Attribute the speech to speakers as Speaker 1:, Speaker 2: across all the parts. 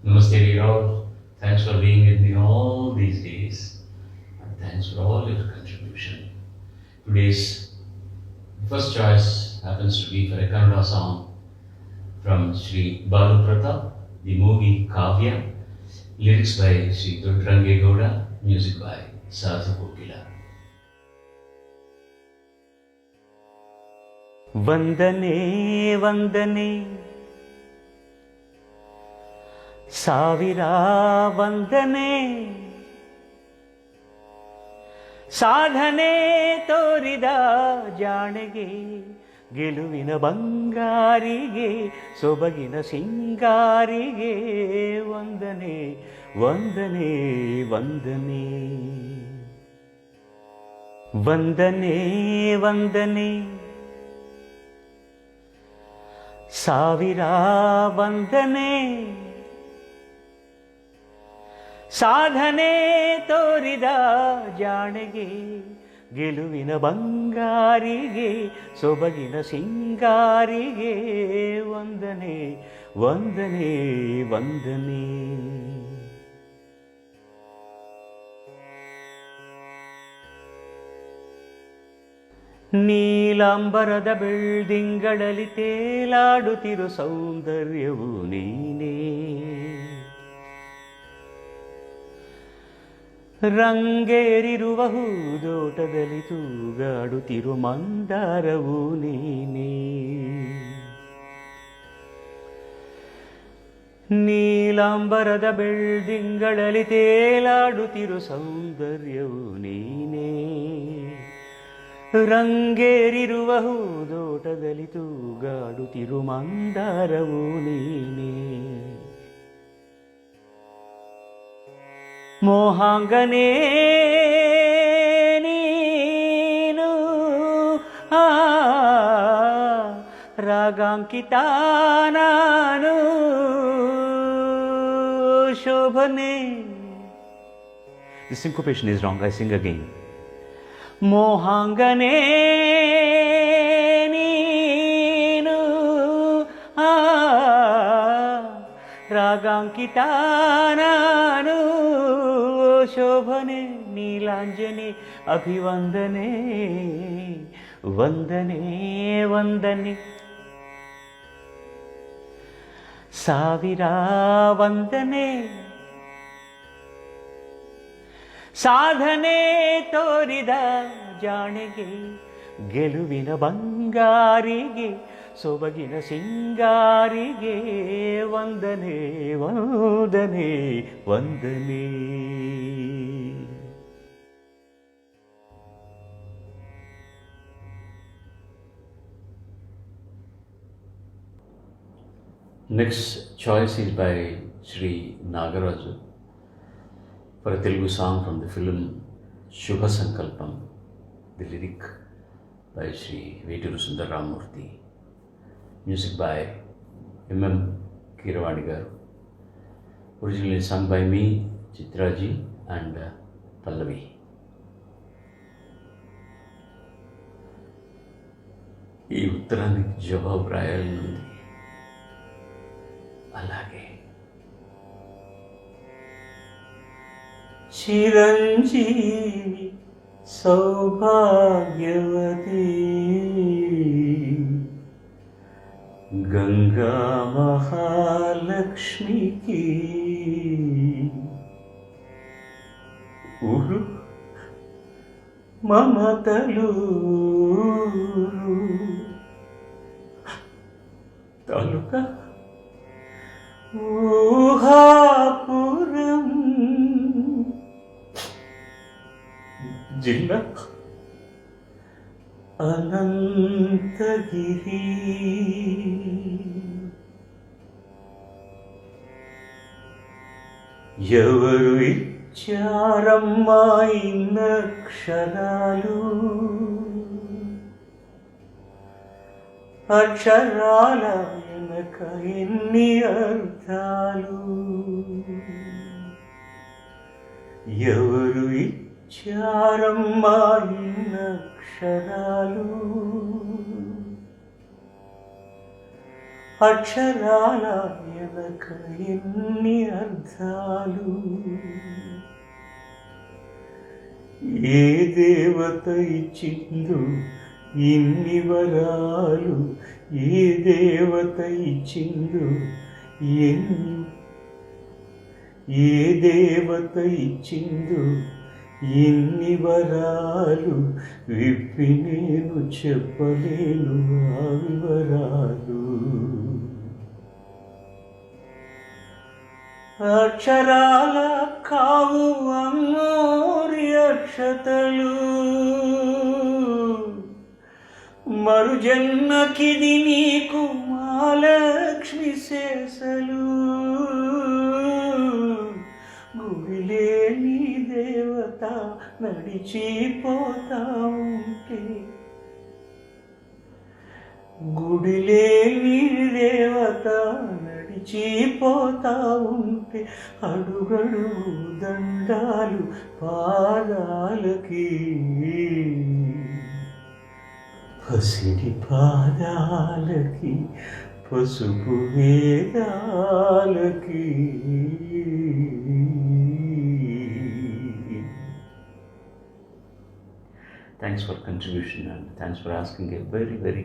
Speaker 1: Namaste, dear all. Thanks for being with me all these days, and thanks for all your contribution. Today's first choice happens to be for a Kannada song from Sri Balu Pratap, the movie Kavya, lyrics by Sri Dodrangegoda, music by Sadhu Kokila.
Speaker 2: ವಂದನೆ ವಂದನೆ ಸಾವಿರ ವಂದನೆ ಸಾಧನೆ ತೋರಿದ ಜಾಣೆಗೆ ಗೆಲುವಿನ ಬಂಗಾರಿಗೆ ಸೊಬಗಿನ ಸಿಂಗಾರಿಗೆ ವಂದನೆ ವಂದನೆ ವಂದನೆ ವಂದನೆ ವಂದನೆ ಸಾವಿರ ವಂದನೆ ಸಾಧನೆ ತೋರಿದ ಜಾಣೆಗೆ ಗೆಲುವಿನ ಬಂಗಾರಿಗೆ ಸೊಬಗಿನ ಸಿಂಗಾರಿಗೆ ವಂದನೆ ವಂದನೆ ವಂದನೆ ನೀಲಾಂಬರದ ಬೆಳ್ದಿಂಗಳಲ್ಲಿ ತೇಲಾಡುತ್ತಿರು ಸೌಂದರ್ಯವು ನೀನೇ ರಂಗೇರಿರುವ ಹೂದೋಟದಲ್ಲಿ ತೂಗಾಡುತ್ತಿರು ಮಂದಾರವು ನೀನೇ ನೀಲಾಂಬರದ ಬೆಳ್ದಿಂಗಳಲ್ಲಿ ತೇಲಾಡುತ್ತಿರು ಸೌಂದರ್ಯವು ನೀನೇ ರಂಗೇರಿರುವ ಹೂದೋಟದಲ್ಲಿ ತೂಗಾಡುತ್ತಿರು ಮಂದಾರವು ನೀನೇ ಮೋಹಾಂಗನೇ ನೀನು ರಾಗಾಂಕಿತ ನಾನು ಶೋಭನೆ. The syncopation is wrong. I sing again. ಮೋಹಾಂಗನೇ ನೀನು ರಾಗಾಂಕಿತ ನಾನು ಶೋಭನೆ ನೀಲಾಂಜನೆ ಅಭಿವಂದನೆ ವಂದನೆ ವಂದನೆ ಸಾವಿರ ವಂದನೆ ಸಾಧನೆ ತೋರಿದ ಜಾಣೆಗೆ ಗೆಲುವಿನ ಬಂಗಾರಿಗೆ ಸೊಬಗಿನ ಸಿಂಗಾರಿಗೆ ವಂದನೆ ವಂದನೆ ವಂದನೆ.
Speaker 1: Next choice is by Sri Nagaraju for a Telugu song from the film Shubha Sankalpam, the lyric by Sri Veturu Sundar Ramurthy, music by M.M. Keeravani garu, originally sung by me, Chitraji and Pallavi. ఈ ఉత్తరానికి జవాబు రాయాలనుంది, అలాగే
Speaker 2: చిరంజీవి సౌభాగ్యవతి గంగా మహాలక్ష్మికి ఉరు మమతలు తాలూక ఊహాపురం జిల్లా అనంతగిరి ఎవరు ఇచ్చారమ్మా ఇన్నక్షరాలు అక్షరాల వెనక ఎన్ని అర్థాలు ఎవరు ఇచ్చారమ్మా ఇన్నక్షరాలు అక్షరాల వెనక ఎన్ని అర్థాలు. ఏ దేవత ఇచ్చిందో ఇన్ని వరాలు, ఏ దేవత ఇచ్చిందో ఎన్ని, ఏ దేవత ఇచ్చిందో ఎన్ని వరాలు, విప్పి నేను చెప్పలేను ఆ వివరాలు. అక్షరాల కావు అమ్మోరి అక్షతలు, మరు జన్మకిది నీకు మహాలక్ష్మి శేషలు. గుడిలేని దేవత నడిచిపోతా ఉంటే, గుడిలేని దేవత నడిచిపోతా ఉంటే, అడుగడుగు దండాలు పాదాలకి, పసిడి పాదాలకి, పసుపు వేదాలకి.
Speaker 1: Thanks for contribution and thanks for asking a very, very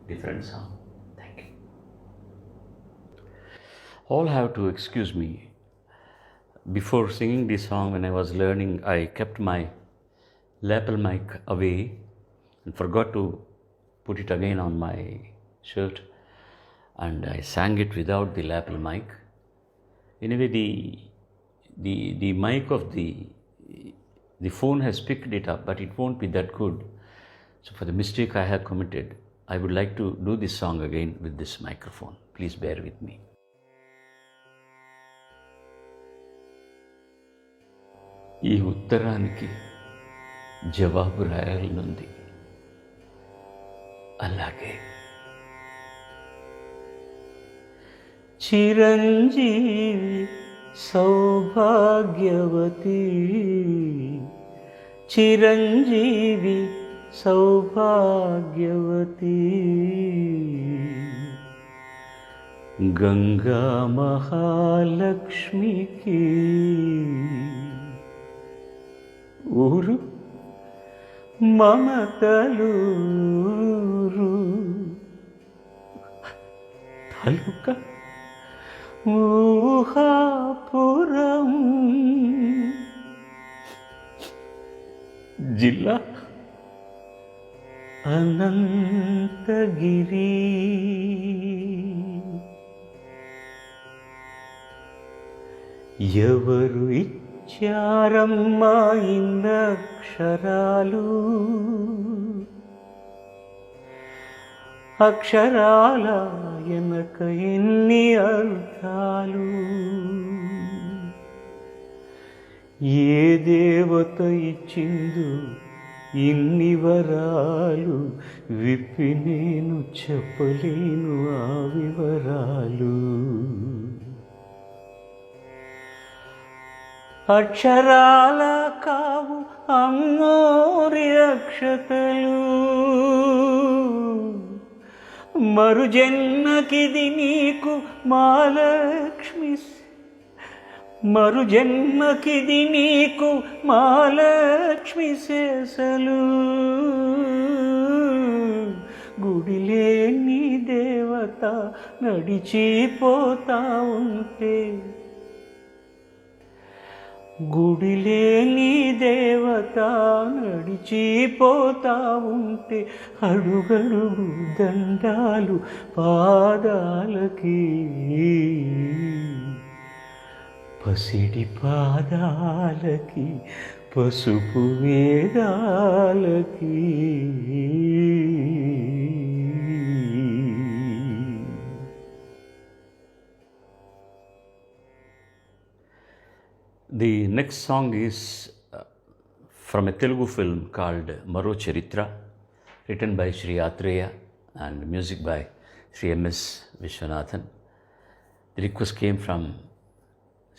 Speaker 1: different song. Thank you. All have to excuse me. Before singing this song, when I was learning, I kept my lapel mic away and forgot to put it again on my shirt, and I sang it without the lapel mic. Anyway, the mic of the phone has picked it up, but it won't be that good. So for the mistake I have committed, I would like to do this song again with this microphone. Please bear with me. ఈ ఉత్తరానికి జవాబు రాయాలనుంది, అలాగే
Speaker 2: చిరంజీవి సౌభాగ్యవతి, చిరంజీవి సౌభాగ్యవతి, గంగా మహాలక్ష్మికి ఊరు మమతలూరు, తాలూక ఊహాపురం, జిల్లా అనంతగిరి. ఎవరు ఇచ్చారమ్మా ఇన్నక్షరాలు, అక్షరాల వెనక ఎన్ని అర్థాలు. ఏ దేవత ఇచ్చిందో ఇన్ని వరాలు, విప్పి నేను చెప్పలేను ఆ వివరాలు. అక్షరాల కావు అమ్మోరి అక్షతలు, మరు జన్మకిది నీకు మహాలక్ష్మి, మరు జన్మకిది నీకు మహాలక్ష్మి శేషలు. గుడిలేని దేవత నడిచిపోతా ఉంటే, గుడిలేని దేవత నడిచిపోతా ఉంటే, అడుగడుగు దండాలు పాదాలకి, పసిడి పాదాలకి, పసుపు వేదాలకి.
Speaker 1: The next song is from a Telugu film called Maro Charitra, written by Sri Atreya and music by Sri M.S. Vishwanathan. The request came from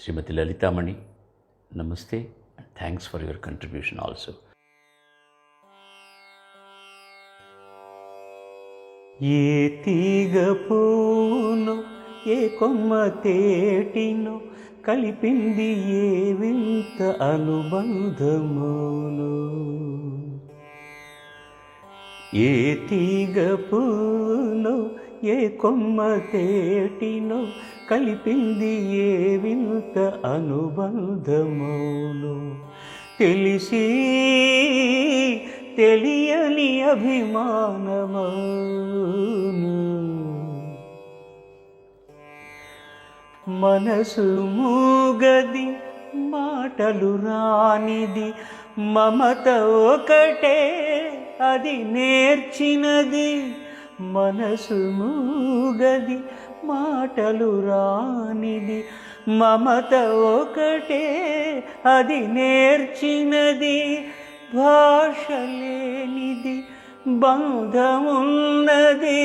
Speaker 1: Srimati Lalita Mani. Namaste and thanks for your contribution also.
Speaker 2: ఏ తీగ పూనో ఏ కొమ్మ తేటినో కలిపింది ఏ వింత అనుబంధమును. ఏ తీగ పూనో ఏ కొమ్మ తేటినో కలిపింది ఏ వింత అనుబంధమును. తెలిసి తెలియని అభిమానమును. మనసు మూగది మాటలు రానిది మమత ఒకటే అది నేర్చినది. మనసు మూగది మాటలు రానిది మమత ఒకటే అది నేర్చినది. భాష లేనిది బంధమున్నది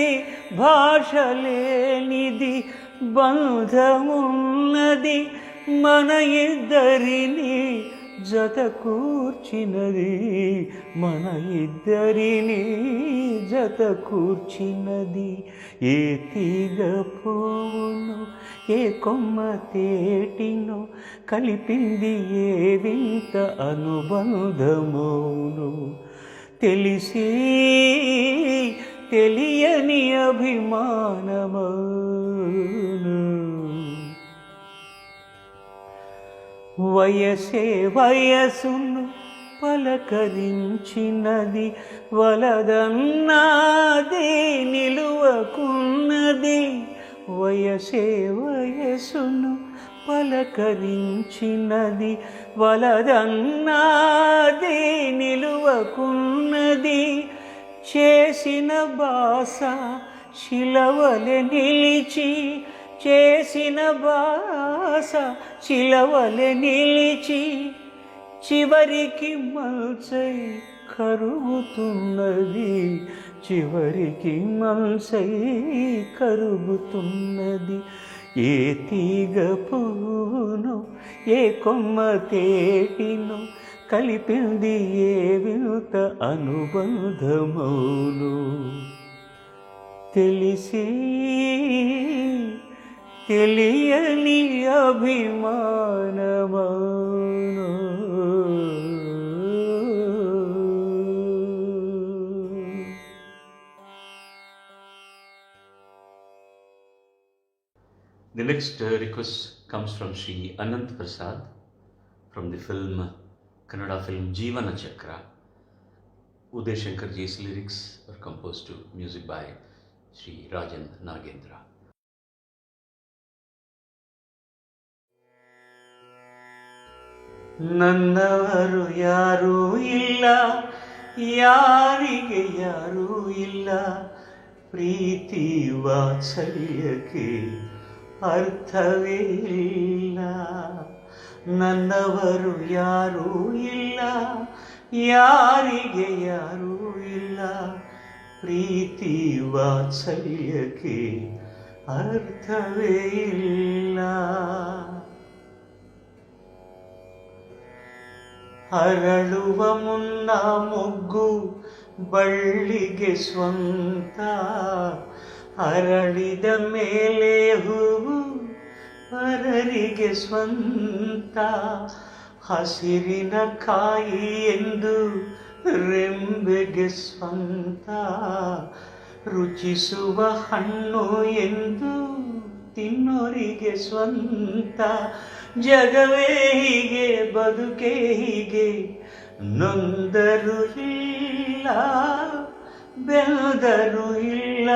Speaker 2: భాష లేనిది బంధమున్నది మన ఇద్దరిని జత కూర్చినది మన ఇద్దరిని జత కూర్చినది. ఏ తీగ పువ్వును ఏ కొమ్మ తేటినో కలిపింది ఏ వింత అనుబంధమును. తెలిసి తెలియని అభిమానమును. వయసే వయసును పలకరించినది వలదన్నాది నిలువకున్నది. వయసే వయసును పలకరించినది వలదన్నాది నిలువకున్నది. చేసిన బాస శిలవలె నిలిచి చేసిన బాస శిలవలె నిలిచి చివరికి మల్సై కరుగుతున్నది చివరికి మల్సై కరుగుతున్నది. ఏ తీగ పువ్వునో ఏ కొమ్మ తేటినో కలిపింది ఏ వింత అనుబంధమును. తెలిసి తెలియని అభిమానమును.
Speaker 1: The next request comes from Sri Anant Prasad from the film, Kannada film Jeevana Chakra. Uday Shankar Ji's lyrics were composed to music by Sri Rajan Nagendra.
Speaker 2: ನನ್ನವರು ಯಾರೂ ಇಲ್ಲ ಯಾರಿಗೆ ಯಾರೂ ಇಲ್ಲ ಪ್ರೀತಿ ವಾತ್ಸಲ್ಯಕ್ಕೆ ಅರ್ಥವೇ ಇಲ್ಲ. ನನ್ನವರು ಯಾರೂ ಇಲ್ಲ ಯಾರಿಗೆ ಯಾರೂ ಇಲ್ಲ ಪ್ರೀತಿ ವಾತ್ಸಲ್ಯಕ್ಕೆ ಅರ್ಥವೇ ಇಲ್ಲ. ಅರಳುವ ಮುನ್ನ ಮೊಗ್ಗು ಬಳ್ಳಿಗೆ ಸ್ವಂತ ಅರಳಿದ ಮೇಲೆ ಹೂವು ಪರರಿಗೆ ಸ್ವಂತ. ಹಸಿರಿನ ಕಾಯಿ ಎಂದು ರೆಂಬೆಗೆ ಸ್ವಂತ ರುಚಿಸುವ ಹಣ್ಣು ಎಂದು ತಿನ್ನೋರಿಗೆ ಸ್ವಂತ. ಜಗವೇ ಹೀಗೆ ಬದುಕೆ ಹೀಗೆ ನೊಂದರು ಇಲ್ಲ ಬೆಂದರು ಇಲ್ಲ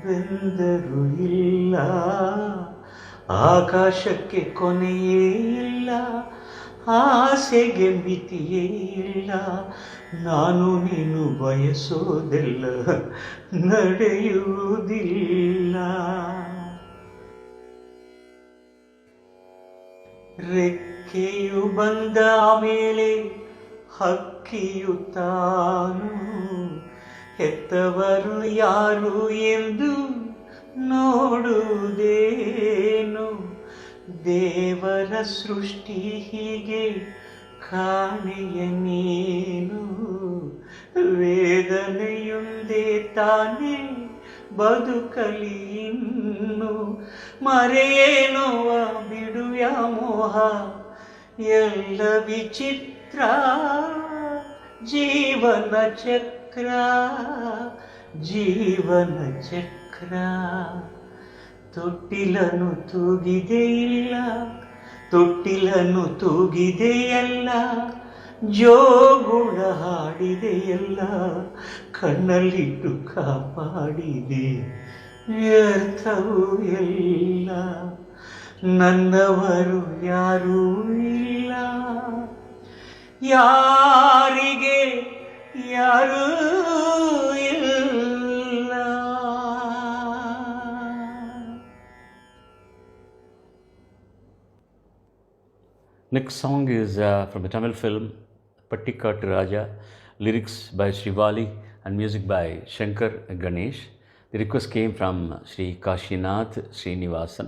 Speaker 2: ಬೆಂದರು ಇಲ್ಲ. ಆಕಾಶಕ್ಕೆ ಕೊನೆಯೇ ಇಲ್ಲ ಆಸೆಗೆ ಮಿತಿಯೇ ಇಲ್ಲ. ನಾನು ನೀನು ಬಯಸೋದೆಲ್ಲ ನಡೆಯುವುದಿಲ್ಲ. ರೆಕ್ಕೆಯು ಬಂದ ಮೇಲೆ ಹಕ್ಕಿಯು ತಾನು ಹೆತ್ತವರು ಯಾರು ಎಂದು ನೋಡುವುದೇನು. ದೇವರ ಸೃಷ್ಟಿ ಹೀಗೆ ಕಾಣೆಯ ನೀನು ವೇದನೆಯೊಂದೇ ತಾನೇ ಬದುಕಲಿ ಇನ್ನು ಮರೆಯೇನುವ ಬಿಡುವ ಮೋಹ ಎಲ್ಲ ವಿಚಿತ್ರ ಜೀವನ ಚಕ್ರ ಜೀವನ ಚಕ್ರ ತೊಟ್ಟಿಲನು ತೂಗಿದೆ ಇಲ್ಲ ತೊಟ್ಟಿಲನು ತೂಗಿದೆಯಲ್ಲ ಜೋಗುಳ ಹಾಡಿದೆಯಲ್ಲ ಕಣ್ಣಲ್ಲಿಟ್ಟು ಕಾಪಾಡಿದೆ ವ್ಯರ್ಥವೂ ಎಲ್ಲ ನನ್ನವರು ಯಾರೂ ಇಲ್ಲ ಯಾರಿಗೆ ಯಾರೂ ಇಲ್ಲ.
Speaker 1: Next song is from the Tamil film Pattikattu Raja, lyrics by Srivali and music by Shankar Ganesh. The request came from Sri Kashinath Srinivasan.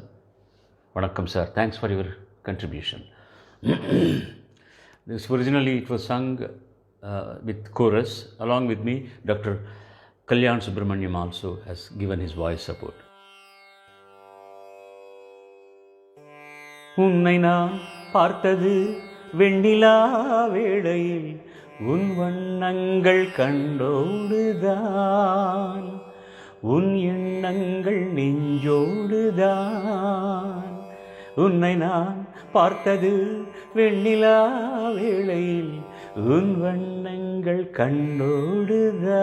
Speaker 1: Vanakkam sir, thanks for your contribution. This originally it was sung with chorus. Along with me, Dr. Kalyan Subramaniam also has given his voice support.
Speaker 2: உன்னை நான் பார்த்தது வெண்ணிலா வேளையில் உன் வண்ணங்கள் கண்டோடுதான் உன் எண்ணங்கள் நெஞ்சோடுதான் உன்னை நான் பார்த்தது வெண்ணிலா வேளையில் உன் வண்ணங்கள் கண்டோடுதான்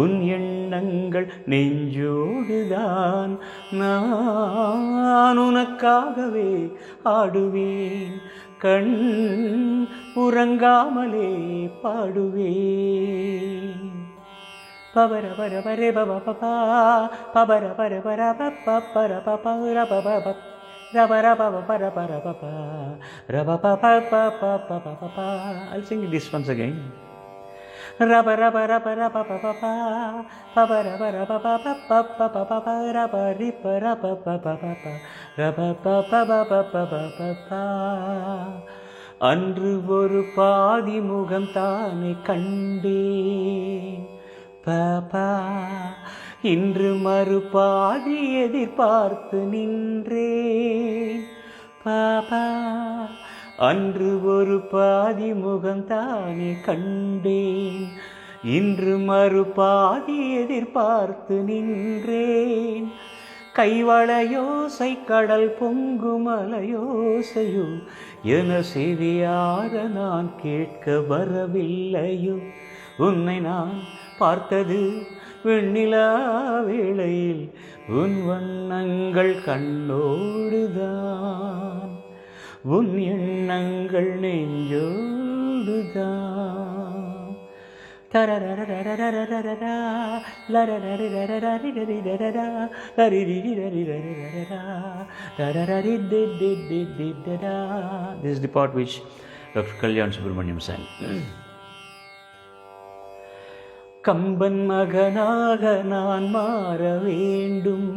Speaker 2: உன் எண்ணங்கள் நெஞ்சோடுதான் நான் உனக்காகவே ஆடுவேன் கண் உறங்காமலே பாடுவேன் பபர பர பரே பப பபா பபர பர பர பப்ப பர பப ரப பப ரபர பப பர பர பப ரப பப பப பப பப. I'll sing this once again. Raba raba raba raba pa pa pa pa pa raba raba pa pa pa pa pa pa pa raba ripa raba pa pa pa pa raba pa pa pa pa pa pa pa pa. அன்று ஒரு பாதி முகம் தானே கண்டேன் பாப்பா இன்று மறுபாதி எதிர்பார்த்து நின்றேன் பாப்பா அன்று ஒரு பாதி முகம்தானே கண்டேன் இன்று மறுபாதி எதிர்பார்த்து நின்றேன் கைவளையோசை கடல் பொங்குமலையோசையோ என செய்தியார நான் கேட்க வரவில்லையோ உன்னை நான் பார்த்தது வெண்ணிலா வேளையில் உன் வண்ணங்கள் கண்ணோடுதான் உன் எண்ணங்கள் நெஞ்சோடுதான் This is the part which Dr. Kalyan Subramaniam sang. Kamban மகனாக நான் மாற வேண்டும்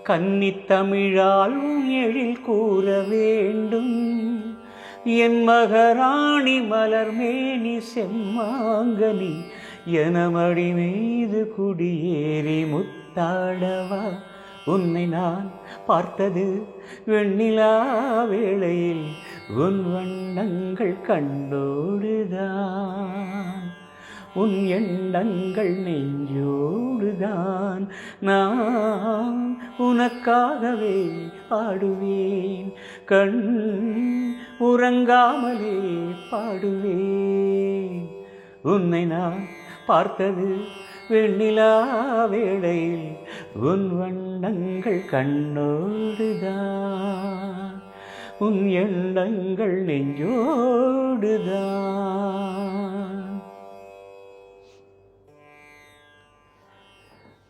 Speaker 2: கன்னித் தமிழால் உன் எழில் கூற வேண்டும் என் மகராணி மலர்மேனி செம்மாங்கனி எனமடி மீது குடியேறி முத்தாடவா உன்னை நான் பார்த்தது வெண்ணிலா வேளையில் உன் வண்ணங்கள் கண்டோடுதான் உன் எண்ணங்கள் நெஞ்சோடுதான் நான் உனக்காகவே ஆடுவேன் கண் உறங்காமலே பாடுவேன் உன்னை நான் பார்த்தது வெண்ணிலா வேளையில் உன் வண்ணங்கள் கண்ணோடுதான் உன் எண்ணங்கள் நெஞ்சோடுதான்.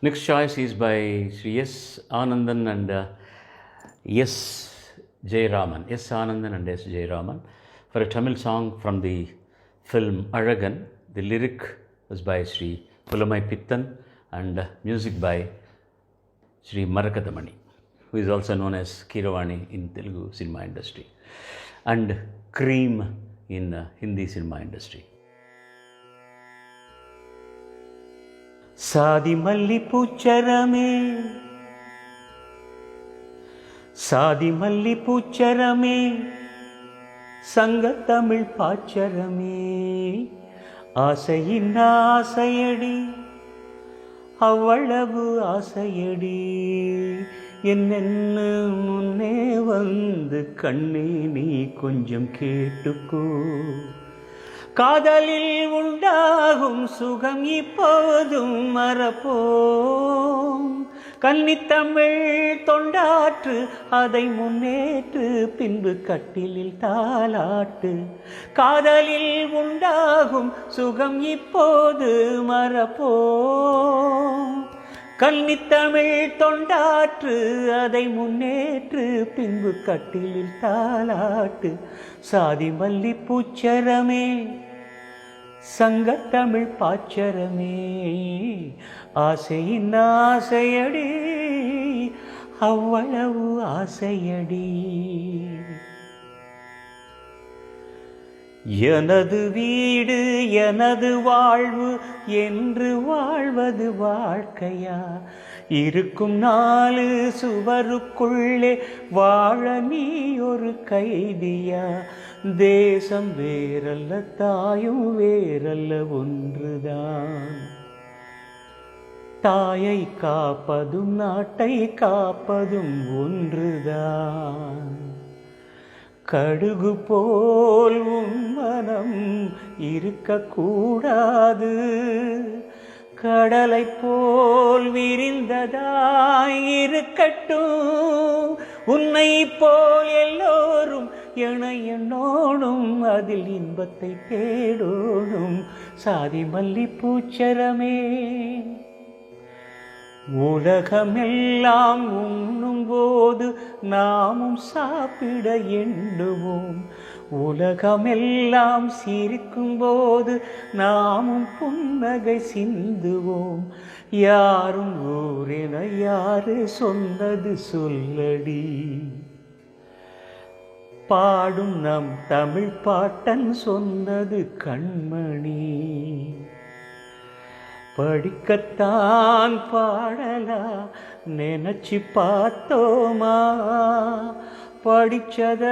Speaker 1: Next choice is by Sri S. Anandan and S. Jayaraman. S. Anandan and S. Jayaraman for a Tamil song from the film Azhagan. The lyric was by Sri Pulamai Pittan and music by Sri Marakathamani, who is also known as Keeravani in Telugu cinema industry. and cream in Hindi cinema industry.
Speaker 2: சாதி மல்லி பூச்சரமே, சாதி மல்லி பூச்சரமே, சங்கத்தமிழ் பாச்சரமே, ஆசையின் ஆசையடி, அவ்வளவு ஆசையடி, என்னென்ன முன்னே வந்து கண்ணே நீ கொஞ்சம் கேட்டுக்கோ. காதலில் உண்டாகும் சுகம் இப்போதும் மறப்போம். கன்னித்தமிழ் தொண்டாற்று, அதை முன்னேற்று, பின்பு கட்டிலில் தாலாட்டு. காதலில் உண்டாகும் சுகம் இப்போது மறப்போம். கன்னித்தமிழ் தொண்டாற்று, அதை முன்னேற்று, பின்பு கட்டிலில் தாலாட்டு. சாதி மல்லி பூச்சரமே, சங்கத்தமிழ் பாச்சரமே, ஆசையின் ஆசையடி, அவ்வளவு ஆசையடி. எனது வீடு எனது வாழ்வு என்று வாழ்வது வாழ்க்கையா? இருக்கும் 4 சுவருக்குள்ளே வாழ நீ ஒரு கைதியா? தேசம் வேறல்ல, தாயும் வேறல்ல, ஒன்றுதான். தாயை காப்பதும் நாட்டை காப்பதும் ஒன்றுதான். கடுகு போல் உன் மனம் இருக்கக்கூடாது, கடலை போல் விரிந்ததாய் இருக்கட்டும். உன்னை போல் எல்லோரும் என எண்ணோடும், அதில் இன்பத்தை தேடோடும். சாதி மல்லி பூச்சரமே, உலகமெல்லாம் உண்ணும் போது நாமும் சாப்பிட எண்ணுவோம். உலகமெல்லாம் சிரிக்கும் போது நாமும் புன்னகை சிந்துவோம். யாரும் ஊரென யாரு சொன்னது சொல்லடி? பாடும் நம் தமிழ் பாட்டன் சொன்னது கண்மணி. படிக்கத்தான் பாடலா நினைச்சு பார்த்தோமா? படிச்சத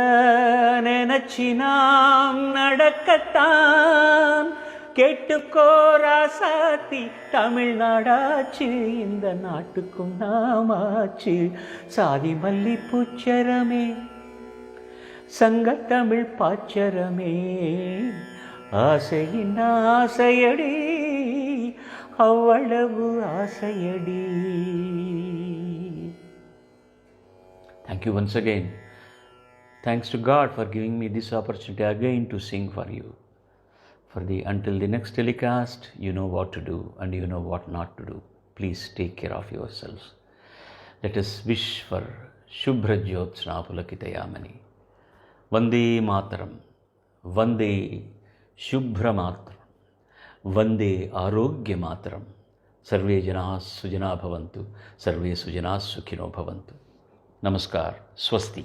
Speaker 2: நினைச்சு நாம் நடக்கத்தான். கேட்டுக்கோ ராசாத்தி, தமிழ்நாடாச்சு, இந்த நாட்டுக்கும் நாமாச்சு. சாதி மல்லி பூச்சரமே, சங்கத்தமிழ் பாச்சரமே, ஆசையின் ஆசையடி, அவ்வளவு ஆசையடி.
Speaker 1: Thank you once again. Thanks to God for giving me this opportunity again to sing for you. Until the next telecast, you know what to do and you know what not to do. Please take care of yourselves. Let us wish for Shubhra Jyotsna Pulakitayamani. Vande Mataram. Vande Shubhra Mataram. Vande Arogya Mataram. Sarve Janas Sujana Bhavantu. Sarve Sujanas Sukhino Bhavantu. Namaskar. Swasti.